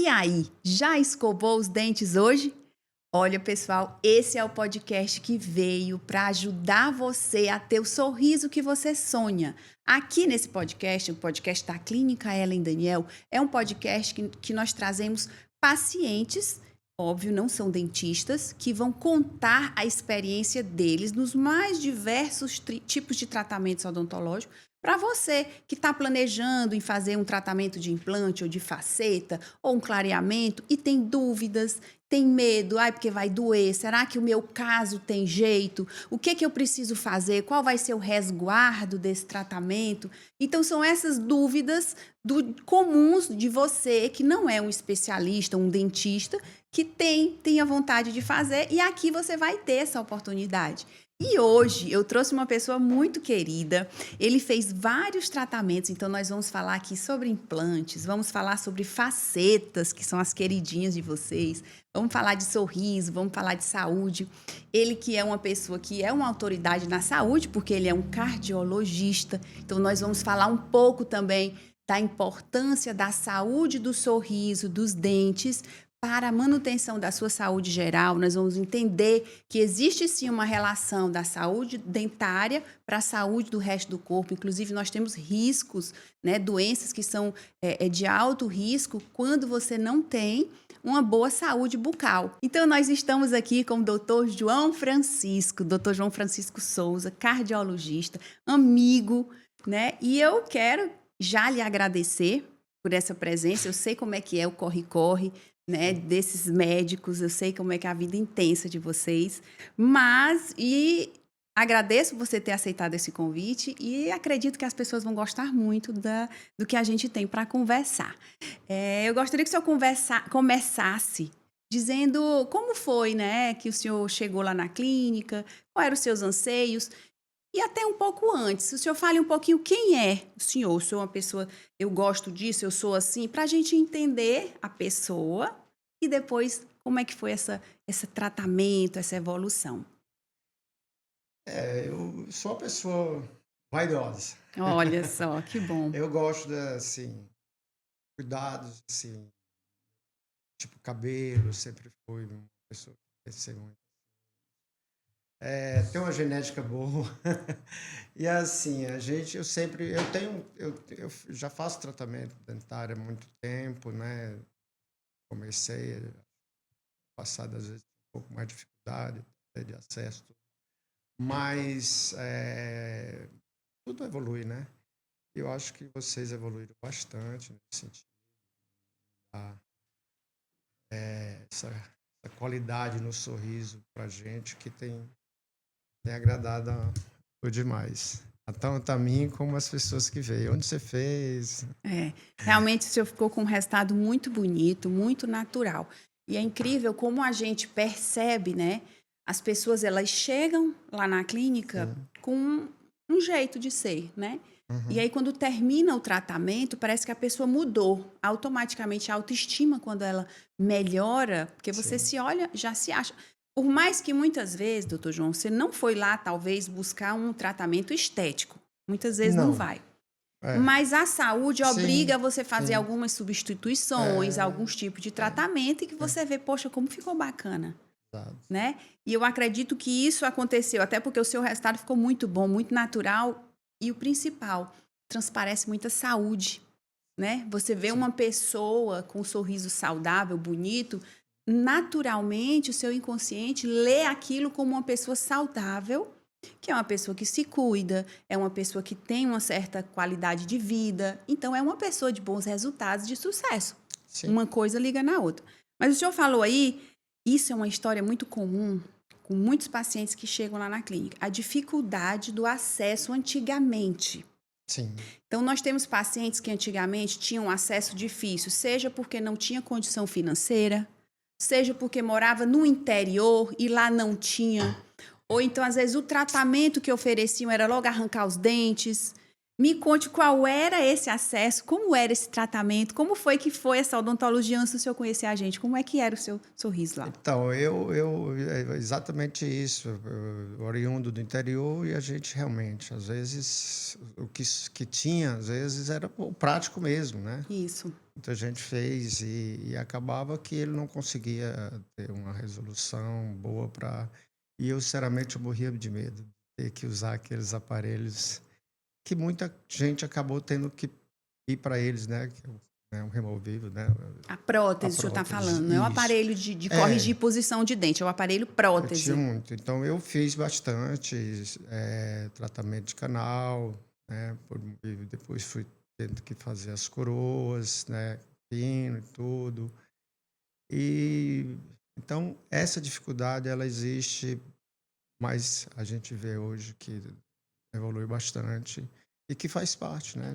E aí, já escovou os dentes hoje? Olha, pessoal, esse é o podcast que veio para ajudar você a ter o sorriso que você sonha. Aqui nesse podcast, o podcast da Clínica Ellen Daniel, é um podcast que nós trazemos pacientes, óbvio, não são dentistas, que vão contar a experiência deles nos mais diversos tipos de tratamentos odontológicos para você que está planejando em fazer um tratamento de implante ou de faceta ou um clareamento e tem dúvidas, tem medo, porque vai doer, será que o meu caso tem jeito? O que eu preciso fazer? Qual vai ser o resguardo desse tratamento? Então são essas dúvidas comuns de você que não é um especialista, um dentista, que tem a vontade de fazer e aqui você vai ter essa oportunidade. E hoje eu trouxe uma pessoa muito querida, ele fez vários tratamentos, então nós vamos falar aqui sobre implantes, vamos falar sobre facetas, que são as queridinhas de vocês, vamos falar de sorriso, vamos falar de saúde. Ele que é uma pessoa que é uma autoridade na saúde, porque ele é um cardiologista, então nós vamos falar um pouco também da importância da saúde do sorriso, dos dentes, para a manutenção da sua saúde geral. Nós vamos entender que existe sim uma relação da saúde dentária para a saúde do resto do corpo. Inclusive, nós temos riscos, né, doenças que são de alto risco quando você não tem uma boa saúde bucal. Então, nós estamos aqui com o Dr. João Francisco, Dr. João Francisco Souza, cardiologista, amigo, né? E eu quero já lhe agradecer por essa presença. Eu sei como é que é o corre-corre, né, desses médicos, eu sei como é que é a vida intensa de vocês, e agradeço você ter aceitado esse convite e acredito que as pessoas vão gostar muito do que a gente tem para conversar. Eu gostaria que o senhor começasse dizendo como foi, né, que o senhor chegou lá na clínica, quais eram os seus anseios. E até um pouco antes, o senhor fale um pouquinho quem é o senhor. Eu sou uma pessoa, eu gosto disso, eu sou assim, para a gente entender a pessoa e depois como é que foi esse tratamento, essa evolução. Eu sou uma pessoa vaidosa. Olha só, que bom. Eu gosto assim, cuidados, assim, tipo cabelo, sempre fui uma pessoa que pensei muito. Tem uma genética boa. E assim, eu já faço tratamento dentário há muito tempo, né? Comecei passado às vezes um pouco mais de dificuldade de acesso, mas tudo evolui, né? Eu acho que vocês evoluíram bastante nesse sentido. Essa qualidade no sorriso pra gente que tem agradado demais. Tanto a mim como as pessoas que veem. Onde você fez? Realmente o senhor ficou com um resultado muito bonito, muito natural. E é incrível como a gente percebe, né? As pessoas, elas chegam lá na clínica com um jeito de ser, né? E aí, quando termina o tratamento, parece que a pessoa mudou. Automaticamente, a autoestima, quando ela melhora, porque você se olha, já se acha. Por mais que muitas vezes, doutor João, você não foi lá, talvez, buscar um tratamento estético. Muitas vezes não vai. Mas a saúde obriga você a fazer algumas substituições, alguns tipos de tratamento e que você vê, poxa, como ficou bacana. Né? E eu acredito que isso aconteceu, até porque o seu resultado ficou muito bom, muito natural. E o principal, transparece muita saúde, né? Você vê uma pessoa com um sorriso saudável, bonito, naturalmente o seu inconsciente lê aquilo como uma pessoa saudável, que é uma pessoa que se cuida, é uma pessoa que tem uma certa qualidade de vida, então é uma pessoa de bons resultados, de sucesso. Sim. Uma coisa liga na outra. Mas o senhor falou aí, isso é uma história muito comum com muitos pacientes que chegam lá na clínica, a dificuldade do acesso antigamente. Sim. Então, nós temos pacientes que antigamente tinham acesso difícil, seja porque não tinha condição financeira, seja porque morava no interior e lá não tinha, ou então, às vezes, o tratamento que ofereciam era logo arrancar os dentes. Me conte qual era esse acesso, como era esse tratamento, como foi essa odontologia antes do senhor conhecer a gente? Como é que era o seu sorriso lá? Então, é exatamente isso, oriundo do interior e a gente realmente, às vezes, que tinha, às vezes, era o prático mesmo, né? Isso. Muita gente fez e acabava que ele não conseguia ter uma resolução boa para... E eu, sinceramente, eu morria de medo de ter que usar aqueles aparelhos que muita gente acabou tendo que ir para eles, né? Que é um removível, né? A A prótese, o senhor está prótese, falando, não é o isso. aparelho de corrigir É, posição de dente, é o aparelho eu tinha prótese. muito. Então, eu fiz bastante tratamento de canal, né? E depois fui tendo que fazer as coroas, né? Pino e tudo. E então essa dificuldade ela existe, mas a gente vê hoje que evolui bastante e que faz parte, né?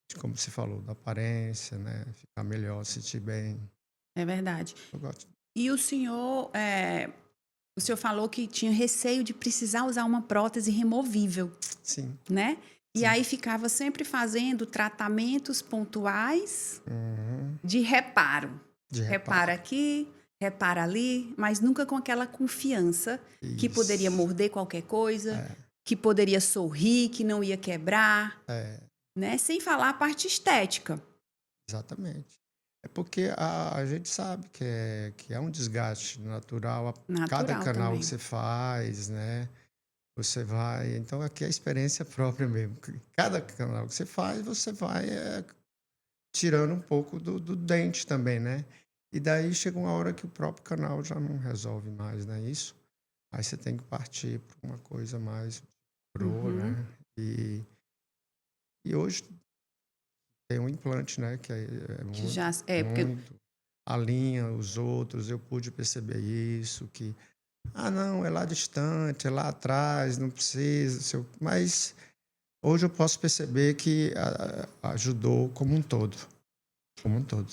De como se falou, da aparência, né? Ficar melhor, sentir bem. É verdade. Eu gosto. E o senhor falou que tinha receio de precisar usar uma prótese removível, Sim, né? E sim. aí ficava sempre fazendo tratamentos pontuais Uhum. de reparo. De Repara reparo. aqui, repara ali, mas nunca com aquela confiança que poderia Isso. morder qualquer coisa, É, que poderia sorrir, que não ia quebrar, é, né? Sem falar a parte estética. exatamente. É porque a gente sabe que é um desgaste natural a cada Natural canal que também. você faz, né? Você vai. Então, aqui é a experiência própria mesmo. Cada canal que você vai tirando um pouco do dente também, né? E daí chega uma hora que o próprio canal já não resolve mais, né? Isso. Aí você tem que partir para uma coisa mais pro, Uhum. né? E hoje tem um implante, né? Que é Que muito, já é porque muito. Alinha os outros. Eu pude perceber isso, que ah, não, é lá distante, é lá atrás, não precisa. Mas hoje eu posso perceber que ajudou como um todo. Como um todo.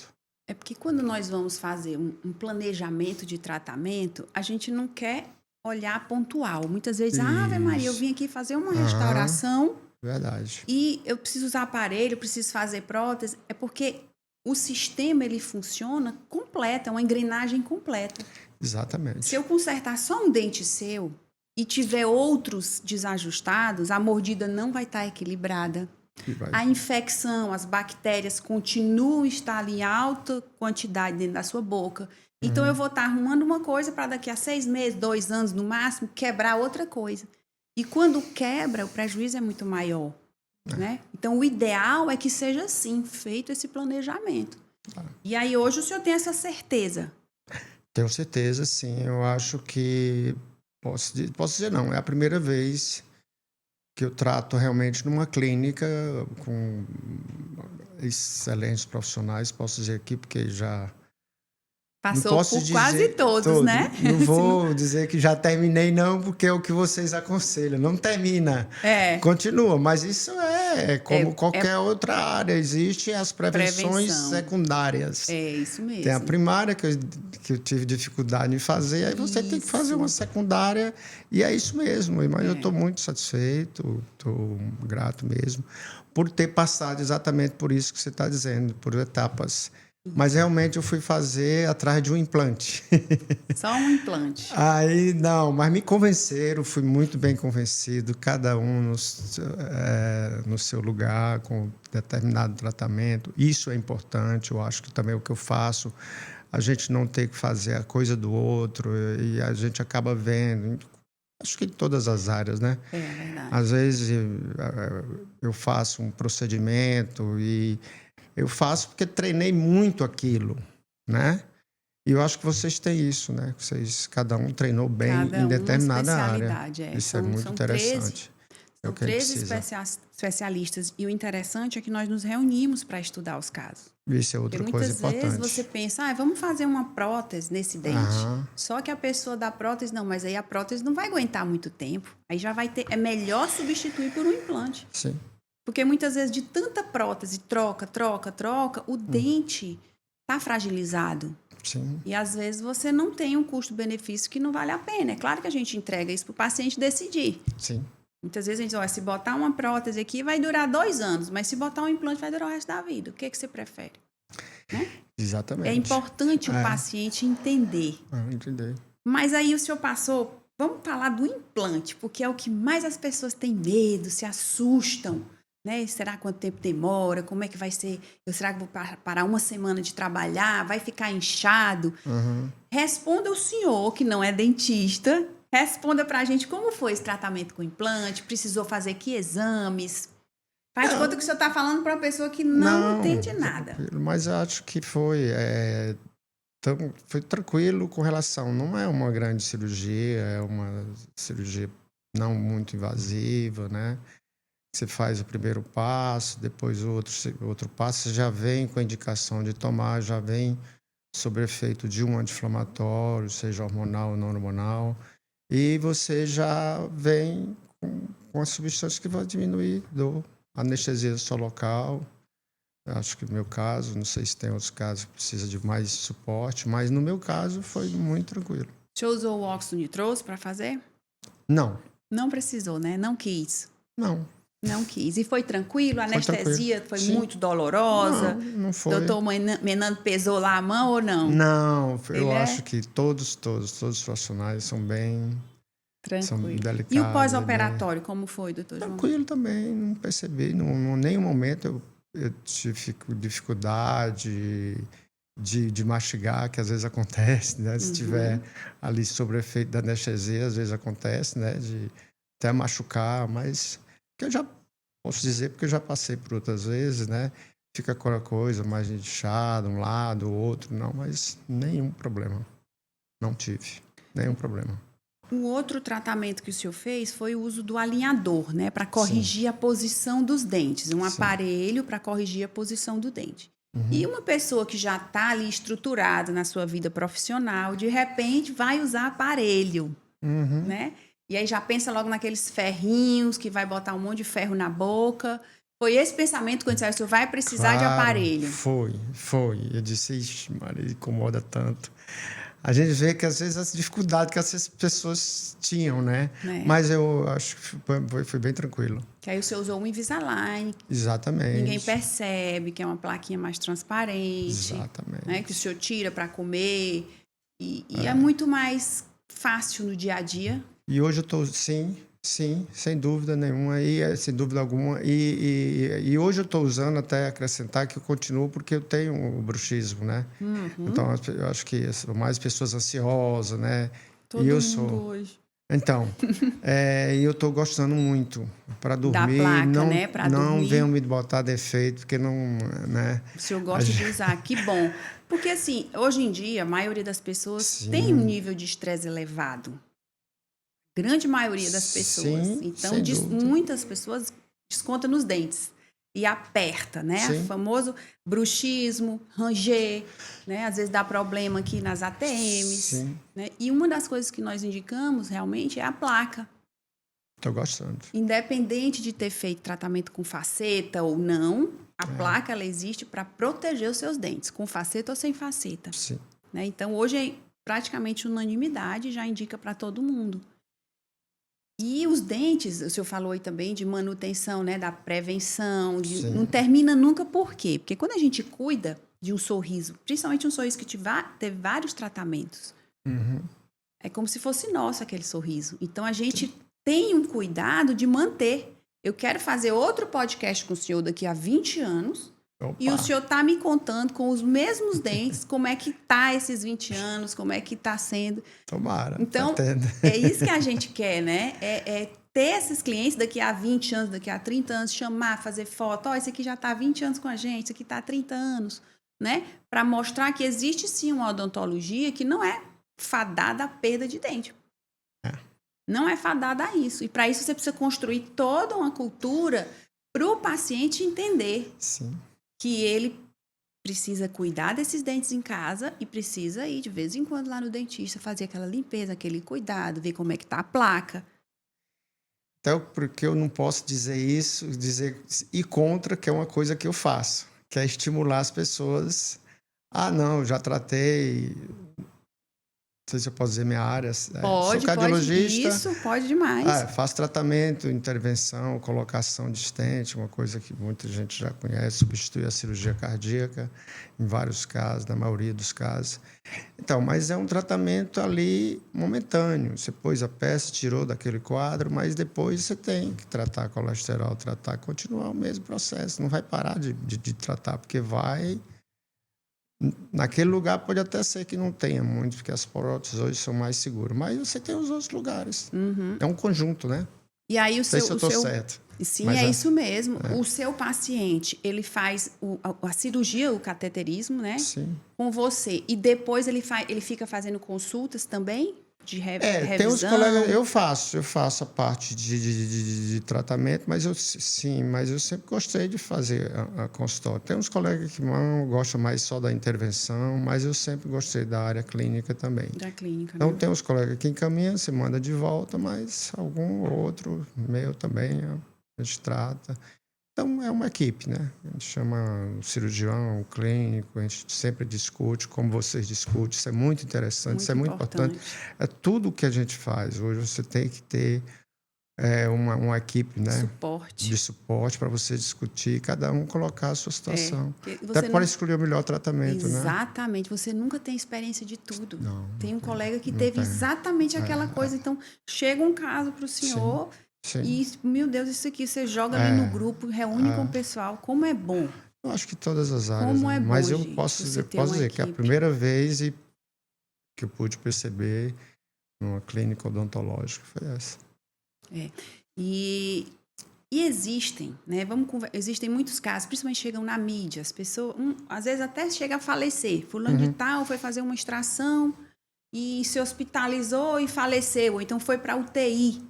é porque quando nós vamos fazer um planejamento de tratamento, a gente não quer olhar pontual. Muitas vezes, Ave Maria, eu Isso. vim aqui fazer uma Aham, restauração verdade. e eu preciso usar aparelho, eu preciso fazer prótese. É porque o sistema ele funciona completo, é uma engrenagem completa. Se Exatamente. eu consertar só um dente seu e tiver outros desajustados, a mordida não vai estar equilibrada. E vai. A infecção, as bactérias continuam a estar ali em alta quantidade dentro da sua boca. Então, eu Uhum. vou estar arrumando uma coisa para daqui a 6 meses, 2 anos no máximo, quebrar outra coisa. E quando quebra, o prejuízo é muito maior, né? Então, o ideal é que seja assim, feito esse planejamento. Tá. E aí, hoje, o senhor tem essa certeza. Tenho certeza, sim. Eu acho que posso dizer não. É a primeira vez que eu trato realmente numa clínica com excelentes profissionais. Posso dizer aqui porque já não Passou posso por quase dizer todos, todo. né? Não vou dizer que já terminei, não, porque é o que vocês aconselham. Não termina. É, Continua, mas isso é como é qualquer outra área. Existem as prevenções prevenção. secundárias. É isso Tem a mesmo. primária, que eu tive dificuldade em fazer, aí você tem que fazer uma Isso. secundária, e é isso mesmo. Mas eu estou É. muito satisfeito, estou grato mesmo, por ter passado exatamente por isso que você está dizendo, por etapas. Mas realmente eu fui fazer atrás de um implante. Só um implante. Aí, não, mas me convenceram, fui muito bem convencido, cada um no seu lugar, com determinado tratamento. Isso é importante, eu acho que também é o que eu faço, a gente não ter que fazer a coisa do outro, e a gente acaba vendo, acho que em todas as áreas, né? É verdade. Às vezes eu faço um procedimento e eu faço porque treinei muito aquilo, né? E eu acho que vocês têm isso, né? Cada um treinou bem em Cada uma determinada área. especialidade. É. Isso é muito São 13, interessante. É o são que a gente 13 precisa. especialistas. E o interessante é que nós nos reunimos para estudar os casos. Isso é Porque outra coisa muitas vezes você importante. pensa, vamos fazer uma prótese nesse dente. Aham, Só que a pessoa da prótese, não, mas aí a prótese não vai aguentar muito tempo. Aí já vai ter. É melhor substituir por um implante. sim, Porque muitas vezes de tanta prótese, troca, o dente está fragilizado. sim. E às vezes você não tem um custo-benefício que não vale a pena. É claro que a gente entrega isso para o paciente decidir. Sim. Muitas vezes a gente diz, olha, se botar uma prótese aqui vai durar 2 anos, mas se botar um implante vai durar o resto da vida. O que você prefere? Né? Exatamente. É importante o paciente entender. Entender. Mas aí o senhor passou... Vamos falar do implante, porque é o que mais as pessoas têm medo, se assustam. Né? Será quanto tempo demora? Como é que vai ser? Será que vou parar uma semana de trabalhar? Vai ficar inchado? Responda o senhor, que não é dentista. Responda pra gente como foi esse tratamento com implante. Precisou fazer que exames? Faz de conta que o senhor está falando para uma pessoa que não entende nada. Mas eu acho que foi tranquilo com relação. Não é uma grande cirurgia, é uma cirurgia não muito invasiva, né? Você faz o primeiro passo, depois o outro passo, você já vem com a indicação de tomar, já vem sob efeito de um anti-inflamatório, seja hormonal ou não hormonal, e você já vem com a substância que vai diminuir dor, anestesia só local. Acho que no meu caso, não sei se tem outros casos que precisa de mais suporte, mas no meu caso foi muito tranquilo. O senhor usou o óxido nitroso para fazer? Não. Não precisou, né? Não quis. Não quis. E foi tranquilo? A anestesia foi Sim. muito dolorosa? Não foi. Doutor Menando pesou lá a mão ou não? Não, eu acho que todos os profissionais são bem tranquilo. São delicados. E o pós-operatório, como foi, doutor João? Tranquilo também, não percebi. Em nenhum momento eu tive dificuldade de mastigar, que às vezes acontece, né? Se tiver ali sobre efeito da anestesia, às vezes acontece, né? De até machucar, mas que eu já posso dizer, porque eu já passei por outras vezes, né? Fica aquela coisa mais inchada, um lado, outro, não, mas nenhum problema. Não tive nenhum problema. Um outro tratamento que o senhor fez foi o uso do alinhador, né? Para corrigir a posição dos dentes. Um aparelho para corrigir a posição do dente. E uma pessoa que já está ali estruturada na sua vida profissional, de repente vai usar aparelho, né? E aí já pensa logo naqueles ferrinhos, que vai botar um monte de ferro na boca. Foi esse pensamento quando você vai precisar de aparelho? Foi. Eu disse, ixi, Maria, incomoda tanto. A gente vê que às vezes as dificuldades que essas pessoas tinham, né? Mas eu acho que foi bem tranquilo. Que aí o senhor usou um Invisalign. Exatamente. Ninguém percebe, que é uma plaquinha mais transparente. Exatamente. Né? Que o senhor tira para comer. E é muito mais fácil no dia a dia. E hoje eu estou, sim, sem dúvida nenhuma, sem dúvida alguma. E hoje eu estou usando, até acrescentar, que eu continuo porque eu tenho o bruxismo, né? Então, eu acho que são mais pessoas ansiosas, né? Todo e eu mundo sou. Hoje. Então, e eu estou gostando muito para dormir. Da placa, né? Para dormir. Não venham me botar defeito, porque não, né? O senhor gosta de usar, que bom. Porque, assim, hoje em dia, a maioria das pessoas tem um nível de estresse elevado. Grande maioria das pessoas. Então, muitas pessoas descontam nos dentes. E aperta, né? O famoso bruxismo, ranger, né? Às vezes dá problema aqui nas ATMs. Né? E uma das coisas que nós indicamos, realmente, é a placa. Estou gostando. Independente de ter feito tratamento com faceta ou não, a placa, ela existe para proteger os seus dentes, com faceta ou sem faceta. Sim. Né? Então, hoje é praticamente unanimidade, já indica para todo mundo. E os dentes, o senhor falou aí também de manutenção, né, da prevenção, não termina nunca. Por quê? Porque quando a gente cuida de um sorriso, principalmente um sorriso que teve vários tratamentos, é como se fosse nosso aquele sorriso. Então, a gente tem um cuidado de manter. Eu quero fazer outro podcast com o senhor daqui a 20 anos. Opa. E o senhor está me contando com os mesmos dentes como é que tá esses 20 anos, como é que está sendo. Tomara. Então, é isso que a gente quer, né? É ter esses clientes daqui a 20 anos, daqui a 30 anos, chamar, fazer foto. Ó, esse aqui já está há 20 anos com a gente, esse aqui está há 30 anos, né? Para mostrar que existe sim uma odontologia que não é fadada à perda de dente. Não é fadada a isso. E para isso você precisa construir toda uma cultura para o paciente entender. Sim. Que ele precisa cuidar desses dentes em casa e precisa ir de vez em quando lá no dentista, fazer aquela limpeza, aquele cuidado, ver como é que tá a placa. Até porque eu não posso dizer ir contra, que é uma coisa que eu faço, que é estimular as pessoas. Ah, não, já tratei. sei se eu posso dizer minha área. Pode, sou cardiologista. Isso, pode demais. Faço tratamento, intervenção, colocação de stent, uma coisa que muita gente já conhece, substitui a cirurgia cardíaca em vários casos, na maioria dos casos. Então, mas é um tratamento ali momentâneo. Você pôs a peça, tirou daquele quadro, mas depois você tem que tratar colesterol, continuar o mesmo processo. Não vai parar de tratar, porque vai... Naquele lugar pode até ser que não tenha muito, porque as próteses hoje são mais seguras. Mas você tem os outros lugares. É um conjunto, né? E aí não sei se eu estou certo. Sim, mas isso mesmo. O seu paciente, ele faz a cirurgia, o cateterismo, né? Sim. Com você. E depois ele fica fazendo consultas também? De revisão? Tem uns colegas... Eu faço a parte de tratamento, mas eu sempre gostei de fazer a consultório. Tem uns colegas que gostam mais só da intervenção, mas eu sempre gostei da área clínica também. Da clínica, Então, né? tem uns colegas que encaminham, você manda de volta, mas algum outro meu também a gente trata. Então, é uma equipe, né? A gente chama o cirurgião, o clínico, a gente sempre discute, como vocês discutem. Isso é muito interessante, isso é muito importante. É tudo que a gente faz. Hoje você tem que ter uma equipe, né? De suporte para você discutir, cada um colocar a sua situação. Até para escolher o melhor tratamento, né? Exatamente. Você nunca tem experiência de tudo. Tem um colega que teve tem. exatamente aquela coisa. Então, chega um caso para o senhor... Sim. E, meu Deus, isso aqui, você joga ali no grupo, reúne com o pessoal. Como é bom. Eu acho que todas as áreas. Como é bom, mas eu gente, posso dizer que a primeira vez que eu pude perceber numa clínica odontológica foi essa. E existem, né? Existem muitos casos, principalmente chegam na mídia. As pessoas, às vezes até chega a falecer. Fulano de tal foi fazer uma extração e se hospitalizou e faleceu. Ou então foi para UTI.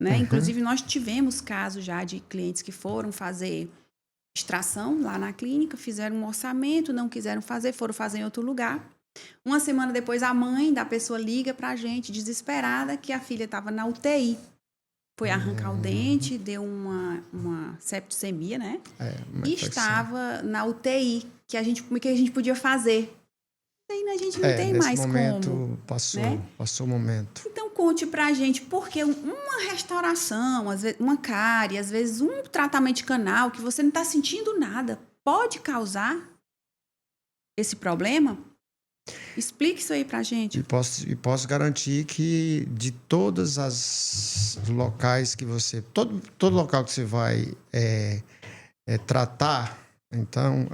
Né? Inclusive, nós tivemos casos já de clientes que foram fazer extração lá na clínica, fizeram um orçamento, não quiseram fazer, foram fazer em outro lugar. Uma semana depois, a mãe da pessoa liga pra gente, desesperada, que a filha estava na UTI. Foi arrancar o dente, deu uma septicemia, né? E estava na UTI. O que a gente podia fazer? A gente não tem mais momento, como. Passou o momento. Então, conte pra gente, porque uma restauração, às vezes, uma cárie, às vezes um tratamento de canal que você não está sentindo nada, pode causar esse problema? Explique isso aí pra gente. E posso garantir que de todas as locais que você... Todo local que você vai tratar... Então,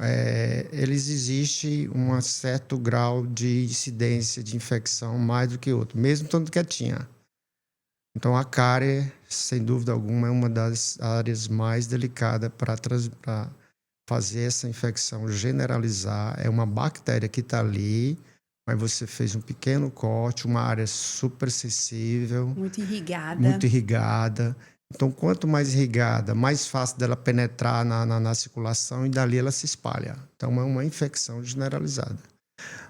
eles existe um certo grau de incidência de infecção mais do que outro, mesmo tanto quietinha. Então, a cárie, sem dúvida alguma, é uma das áreas mais delicadas para fazer essa infecção generalizar. É uma bactéria que está ali, mas você fez um pequeno corte, uma área super sensível. Muito irrigada. Muito irrigada. Então, quanto mais irrigada, mais fácil dela penetrar na circulação e dali ela se espalha. Então, é uma infecção generalizada.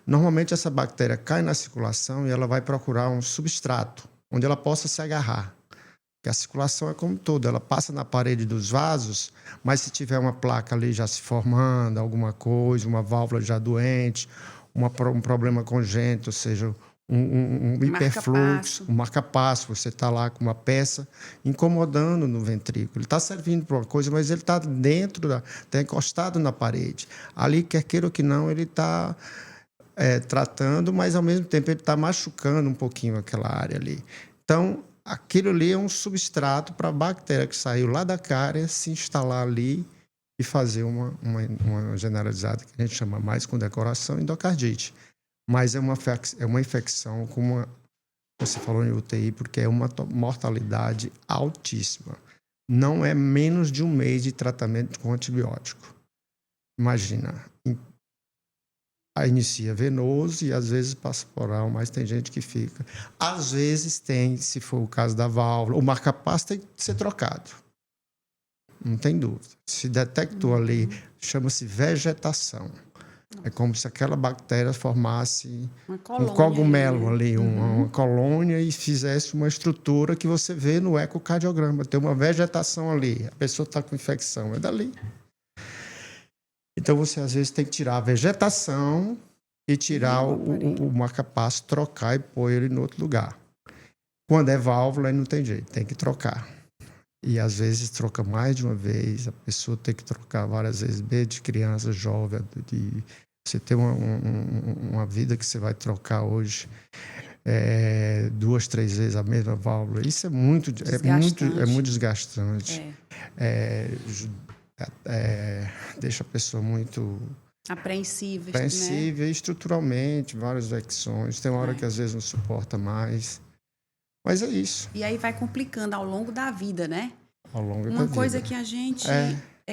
Normalmente, essa bactéria cai na circulação e ela vai procurar um substrato onde ela possa se agarrar. Porque a circulação é como todo, ela passa na parede dos vasos, mas se tiver uma placa ali já se formando, alguma coisa, uma válvula já doente, um problema congênito, ou seja... Um hiperfluxo, um marca-passo. Você está lá com uma peça incomodando no ventrículo. Ele está servindo para uma coisa, mas ele está está encostado na parede. Ali, quer queira ou que não, ele está tratando, mas ao mesmo tempo ele está machucando um pouquinho aquela área ali. Então, aquilo ali é um substrato para a bactéria que saiu lá da cárie se instalar ali e fazer uma generalizada, que a gente chama mais condecoração, endocardite. Mas é uma infecção, como você falou em UTI, porque é uma mortalidade altíssima. Não é menos de um mês de tratamento com antibiótico. Imagina, inicia venoso e às vezes passa por oral, mas tem gente que fica. Às vezes tem, se for o caso da válvula, o marca-passo tem que ser trocado. Não tem dúvida. Se detectou ali, chama-se vegetação. É como se aquela bactéria formasse um cogumelo ali, uma colônia, e fizesse uma estrutura que você vê no ecocardiograma. Tem uma vegetação ali, a pessoa está com infecção, é dali. Então, você às vezes tem que tirar a vegetação e tirar o marca-passo, trocar e pôr ele em outro lugar. Quando é válvula, aí não tem jeito, tem que trocar. E às vezes troca mais de uma vez, a pessoa tem que trocar várias vezes, desde criança, jovem, você tem uma vida que você vai trocar hoje 2, 3 vezes a mesma válvula. Isso é muito desgastante. Deixa a pessoa muito apreensiva, né? Estruturalmente, várias vexões. Tem uma hora que às vezes não suporta mais. Mas é isso. E aí vai complicando ao longo da vida, né? Ao longo da vida. Uma coisa que a gente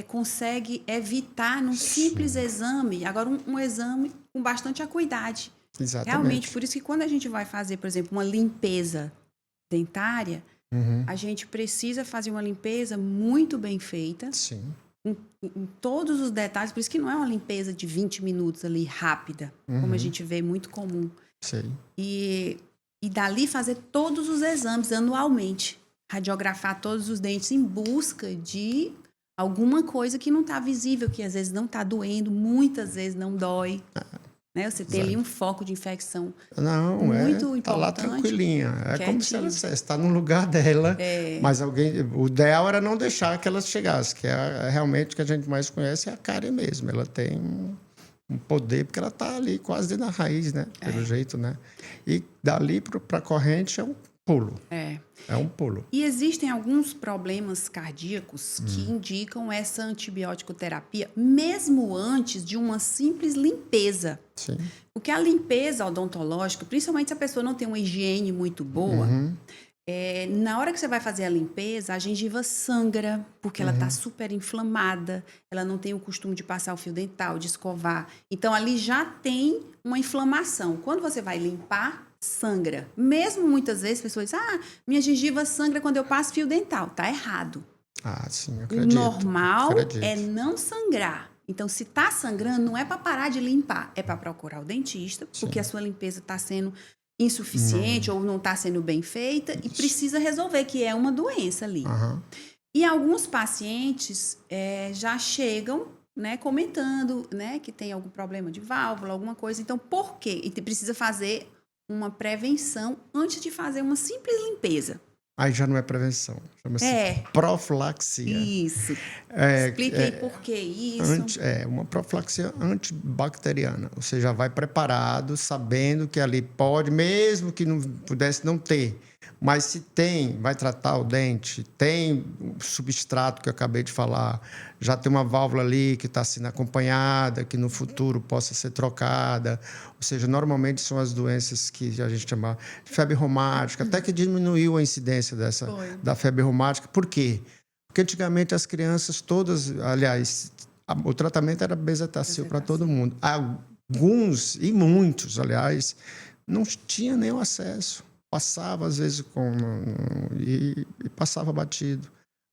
consegue evitar num simples exame. Agora, um exame com bastante acuidade. Exatamente. Realmente, por isso que quando a gente vai fazer, por exemplo, uma limpeza dentária, a gente precisa fazer uma limpeza muito bem feita. Sim. Em todos os detalhes. Por isso que não é uma limpeza de 20 minutos ali, rápida, como a gente vê muito comum. Sim. E dali fazer todos os exames anualmente. Radiografar todos os dentes em busca de alguma coisa que não está visível, que às vezes não está doendo, muitas vezes não dói. Né? Você tem ali um foco de infecção muito importante. Está lá tranquilinha. É como se ela está no lugar dela, mas o ideal era não deixar que ela chegasse, que realmente o que a gente mais conhece é a cárie mesmo. Ela tem um poder, porque ela está ali quase na raiz, né? Pelo jeito, né? E dali para a corrente é um pulo. É um pulo. E existem alguns problemas cardíacos que indicam essa antibiótico terapia, mesmo antes de uma simples limpeza. Sim. Porque a limpeza odontológica, principalmente se a pessoa não tem uma higiene muito boa, na hora que você vai fazer a limpeza, a gengiva sangra, porque ela está super inflamada, ela não tem o costume de passar o fio dental, de escovar. Então, ali já tem uma inflamação. Quando você vai limpar, sangra. Mesmo muitas vezes, pessoas dizem, minha gengiva sangra quando eu passo fio dental. Tá errado. Sim, eu acredito. O normal é não sangrar. Então, se tá sangrando, não é para parar de limpar, é para procurar o dentista, porque a sua limpeza está sendo insuficiente ou não está sendo bem feita e precisa resolver, que é uma doença ali. E alguns pacientes já chegam, né, comentando, né, que tem algum problema de válvula, alguma coisa. Então, por quê? E precisa fazer uma prevenção antes de fazer uma simples limpeza. Aí já não é prevenção, chama-se profilaxia. Isso. Explique aí por que isso. Uma profilaxia antibacteriana. Você já vai preparado, sabendo que ali pode, mesmo que não pudesse não ter. Mas se tem, vai tratar o dente, tem o substrato que eu acabei de falar, já tem uma válvula ali que está sendo acompanhada, que no futuro possa ser trocada. Ou seja, normalmente são as doenças que a gente chama de febre reumática, até que diminuiu a incidência da febre reumática. Por quê? Porque antigamente as crianças todas, aliás, o tratamento era bezetacil para todo mundo. Alguns, e muitos, aliás, não tinham nenhum acesso. Passava, às vezes, e passava batido.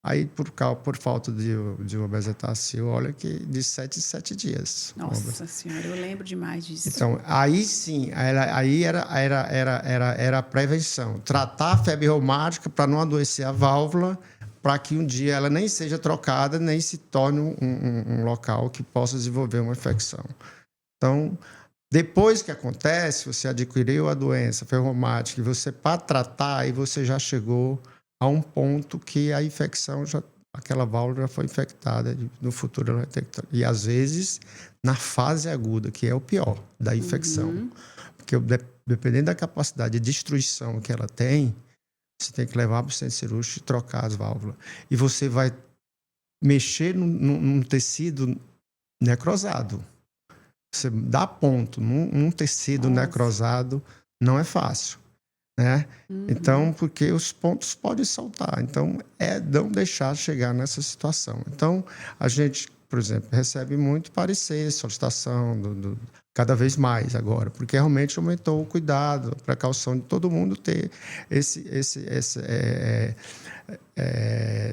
Aí, por falta de uma bezetacil, olha que de 7 em 7 dias. Nossa Senhora, eu lembro demais disso. Então, aí sim, aí era a prevenção. Tratar a febre reumática para não adoecer a válvula, para que um dia ela nem seja trocada, nem se torne um local que possa desenvolver uma infecção. Então, depois que acontece, você adquiriu a doença ferromática e você, para tratar, aí você já chegou a um ponto que a infecção, aquela válvula já foi infectada, no futuro ela vai ter que... E, às vezes, na fase aguda, que é o pior da infecção. Porque, dependendo da capacidade de destruição que ela tem, você tem que levar para o centro cirúrgico e trocar as válvulas. E você vai mexer num tecido necrosado. Você dá ponto num tecido necrosado não é fácil, né? Então, porque os pontos podem saltar. Então, não deixar chegar nessa situação. Então, a gente, por exemplo, recebe muito parecer, solicitação, cada vez mais agora, porque realmente aumentou o cuidado, a precaução de todo mundo ter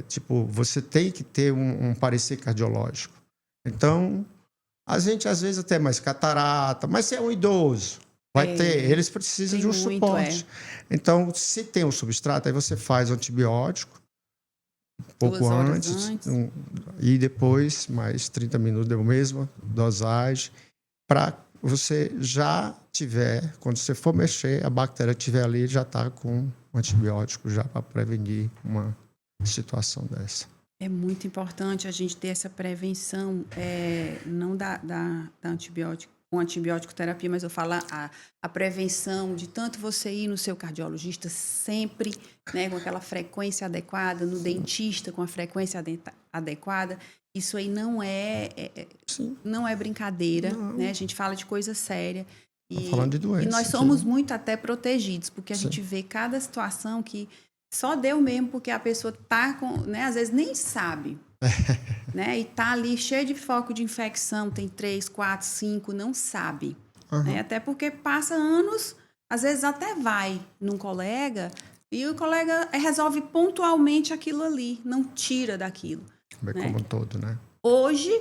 tipo, você tem que ter um parecer cardiológico. Então, a gente, às vezes, até mais catarata, mas se é um idoso, vai ter. Eles precisam de um suporte. Então, se tem um substrato, aí você faz o antibiótico, pouco antes, e depois, mais 30 minutos da mesma dosagem, para você já tiver, quando você for mexer, a bactéria estiver ali, já está com um antibiótico já para prevenir uma situação dessa. É muito importante a gente ter essa prevenção, não da antibiótico, com antibiótico terapia, mas eu falo a prevenção de tanto você ir no seu cardiologista sempre, né, com aquela frequência adequada, no dentista com a frequência adequada. Isso aí não é brincadeira, Não. né? A gente fala de coisa séria. Estamos falando de doença. E nós somos muito até protegidos, porque a Sim. gente vê cada situação que só deu mesmo porque a pessoa tá com, né, às vezes nem sabe, né? E tá ali cheio de foco de infecção, tem 3, 4, 5, não sabe. Uhum. Né? Até porque passa anos, às vezes até vai num colega e o colega resolve pontualmente aquilo ali, não tira daquilo. Bem Né? como um todo, né? Hoje,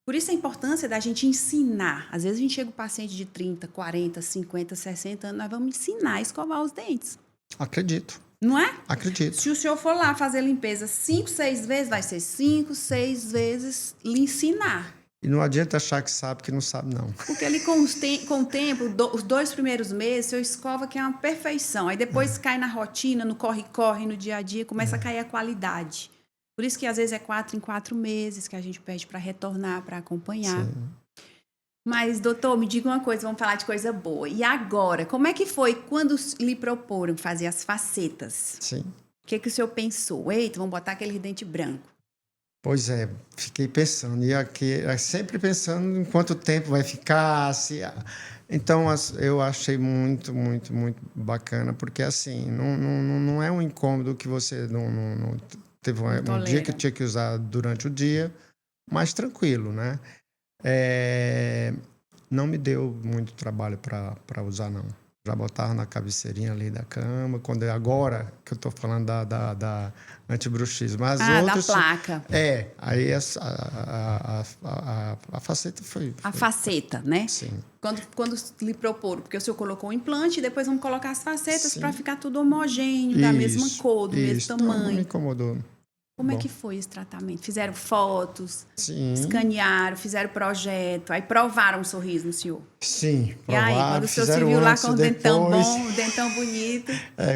por isso a importância da gente ensinar. Às vezes a gente chega o paciente de 30, 40, 50, 60 anos, nós vamos ensinar a escovar os dentes. Acredito. Não é? Acredito. Se o senhor for lá fazer limpeza 5, 6 vezes, vai ser 5, 6 vezes lhe ensinar. E não adianta achar que sabe que não sabe, não. Porque ali com o tempo, os 2 primeiros meses, o senhor escova que é uma perfeição. Aí depois cai na rotina, no corre-corre, no dia a dia, começa a cair a qualidade. Por isso que às vezes é 4 em 4 meses que a gente pede para retornar, para acompanhar. Sim. Mas, doutor, me diga uma coisa, vamos falar de coisa boa. E agora, como é que foi quando lhe proporam fazer as facetas? Sim. O que o senhor pensou? Eita, vamos botar aquele dente branco. Pois é, fiquei pensando. E aqui, sempre pensando em quanto tempo vai ficar. Então, eu achei muito, muito, muito bacana. Porque, assim, não é um incômodo que você não teve um dia que tinha que usar durante o dia, mas tranquilo, né? Não me deu muito trabalho para usar, não. Já botava na cabeceirinha ali da cama. Agora que eu estou falando da antibruxismo. Mas outros, da placa. Aí a faceta foi... A faceta, né? Sim. Quando lhe proporam, porque o senhor colocou o implante e depois vamos colocar as facetas para ficar tudo homogêneo, da mesma cor, do mesmo tamanho. Não me incomodou. Como é que foi esse tratamento? Fizeram fotos, Sim. escanearam, fizeram projeto, aí provaram o sorriso no senhor. Sim, provaram. E aí, quando o senhor se viu lá com o dentão bom, o dentão bonito...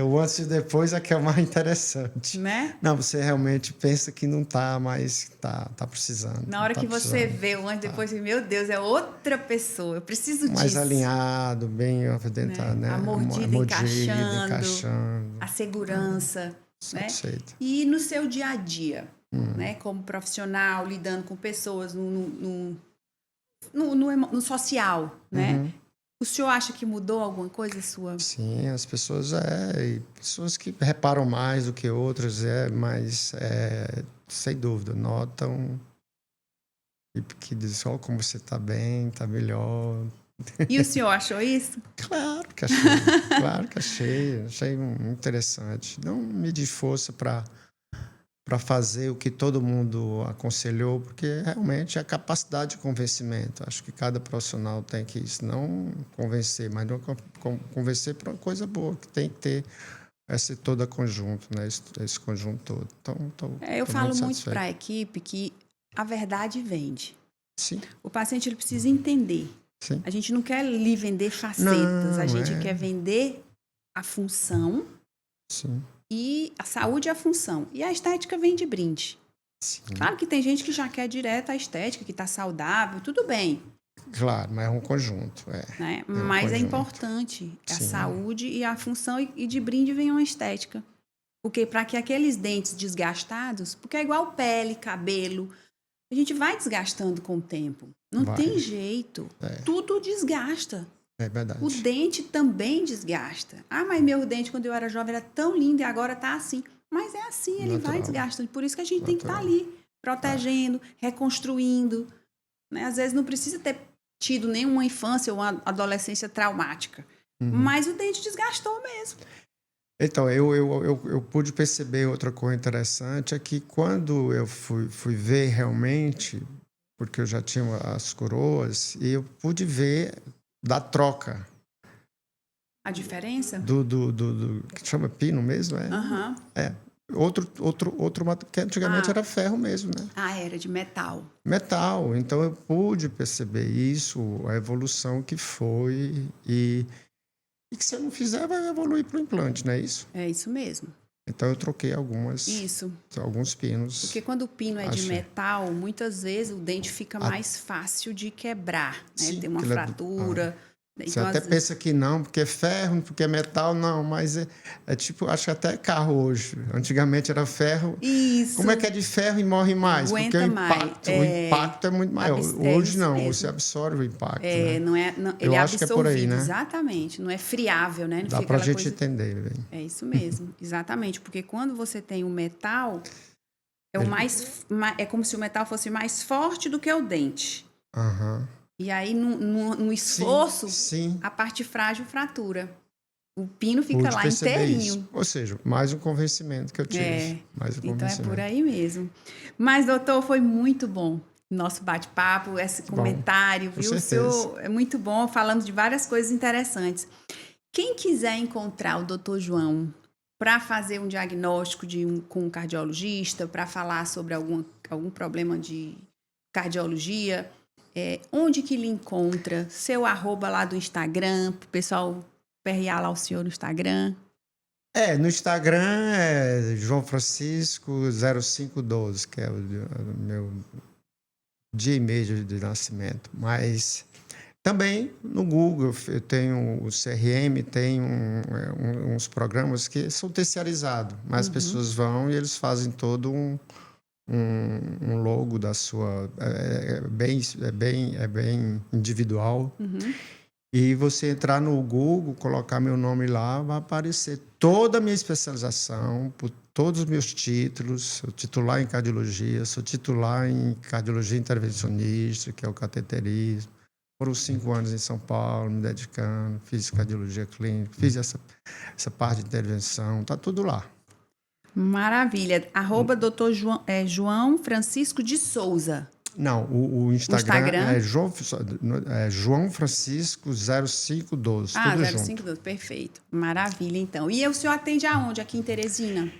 o antes e depois é que é o mais interessante. Né? Não, você realmente pensa que não está, mas tá precisando. Na hora que você vê o antes e depois, meu Deus, é outra pessoa, eu preciso disso. Mais alinhado, bem dentado, né? A mordida encaixando, a segurança... Né? E no seu dia a dia, né? Como profissional, lidando com pessoas no social, né? O senhor acha que mudou alguma coisa sua? Sim, as pessoas pessoas que reparam mais do que outras, mas sem dúvida, notam e que dizem, como você está bem, está melhor. E o senhor achou isso? Claro que achei. Claro que achei. Achei interessante. Não medi força para fazer o que todo mundo aconselhou, porque realmente é a capacidade de convencimento. Acho que cada profissional tem que isso, não convencer, mas não convencer para uma coisa boa, que tem que ter esse todo conjunto, né? Esse conjunto todo. Então, eu falo muito para a equipe que a verdade vende. Sim. O paciente ele precisa entender. Sim. A gente não quer lhe vender facetas, a gente quer vender a função. Sim. E a saúde é a função. E a estética vem de brinde. Sim. Claro que tem gente que já quer direto a estética, que está saudável, tudo bem. Claro, mas é um conjunto. Né? Mas é importante a saúde e a função, e de brinde vem uma estética. Porque para que aqueles dentes desgastados, porque é igual pele, cabelo, a gente vai desgastando com o tempo. Não tem jeito. Tudo desgasta. É verdade. O dente também desgasta. Mas meu dente, quando eu era jovem, era tão lindo e agora tá assim. Mas é assim, ele vai desgastando. Por isso que a gente tem que estar ali, protegendo, reconstruindo. Né? Às vezes não precisa ter tido nenhuma infância ou uma adolescência traumática. Mas o dente desgastou mesmo. Então, eu pude perceber outra coisa interessante, é que quando eu fui ver realmente, porque eu já tinha as coroas, e eu pude ver da troca. A diferença? Do que chama pino mesmo, Uhum. que antigamente era ferro mesmo, né? Era de metal. Metal. Então eu pude perceber isso, a evolução que foi e que se eu não fizer vai evoluir para o implante, não é isso? É isso mesmo. Então eu troquei alguns pinos. Porque quando o pino é de metal, muitas vezes o dente fica mais fácil de quebrar, né? Sim, Tem uma fratura. Você até pensa que não, porque é ferro, porque é metal, não, mas é tipo, acho que até carro hoje. Antigamente era ferro. Isso. Como é que é de ferro e morre mais? Aguenta porque o impacto é muito maior. Hoje não, mesmo. você absorve o impacto. Né? Eu acho que é por aí, né? Exatamente, não é friável, né? Não dá pra gente entender. Bem. É isso mesmo, exatamente, porque quando você tem o metal, é como se o metal fosse mais forte do que o dente. Aham. E aí, no esforço, sim. a parte frágil fratura. O pino fica lá inteirinho. Isso. Ou seja, mais um convencimento que eu tive. Então é por aí mesmo. Mas, doutor, foi muito bom nosso bate-papo, esse comentário, viu? O senhor é muito bom, falamos de várias coisas interessantes. Quem quiser encontrar o doutor João para fazer um diagnóstico com um cardiologista, para falar sobre algum problema de cardiologia, onde que ele encontra? Seu @ lá do Instagram, para o pessoal perrear lá o senhor no Instagram. No Instagram é João Francisco 0512, que é o meu dia e mês de nascimento. Mas também no Google eu tenho o CRM, tem uns programas que são terceirizados, mas as pessoas vão e eles fazem todo um logo da sua... É bem individual. E você entrar no Google, colocar meu nome lá, vai aparecer toda a minha especialização, por todos os meus títulos. Sou titular em cardiologia, sou titular em cardiologia intervencionista, que é o cateterismo. Foram 5 anos em São Paulo, me dedicando, fiz cardiologia clínica, fiz essa parte de intervenção, tá tudo lá. Maravilha. @ doutor João Francisco de Souza. Não, o Instagram é João Francisco 0512. Tudo 0512, junto. Perfeito. Maravilha, então. E o senhor atende aonde? Aqui em Teresina?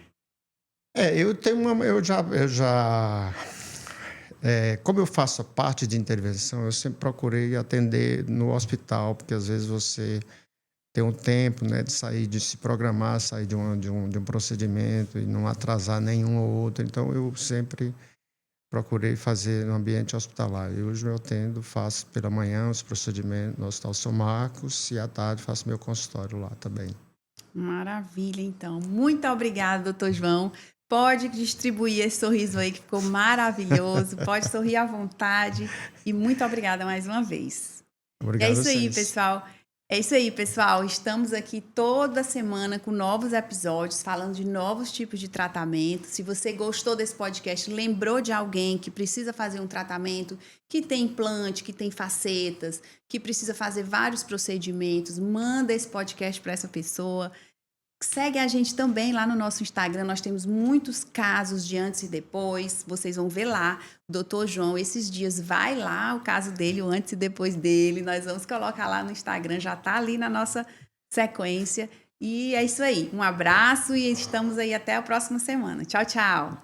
Eu tenho como eu faço a parte de intervenção, eu sempre procurei atender no hospital, porque às vezes você tem um tempo, né, de sair, de se programar, sair de um procedimento e não atrasar nenhum ou outro. Então, eu sempre procurei fazer no ambiente hospitalar. E hoje eu atendo, faço pela manhã os procedimentos no Hospital São Marcos e à tarde faço meu consultório lá também. Maravilha, então. Muito obrigada, doutor João. Pode distribuir esse sorriso aí que ficou maravilhoso. Pode sorrir à vontade. E muito obrigada mais uma vez. Obrigado a vocês. É isso aí, pessoal. Estamos aqui toda semana com novos episódios, falando de novos tipos de tratamento. Se você gostou desse podcast, lembrou de alguém que precisa fazer um tratamento, que tem implante, que tem facetas, que precisa fazer vários procedimentos, manda esse podcast para essa pessoa. Segue a gente também lá no nosso Instagram, nós temos muitos casos de antes e depois, vocês vão ver lá. O doutor João, esses dias, vai lá o caso dele, o antes e depois dele, nós vamos colocar lá no Instagram, já está ali na nossa sequência. E é isso aí, um abraço e estamos aí até a próxima semana. Tchau, tchau!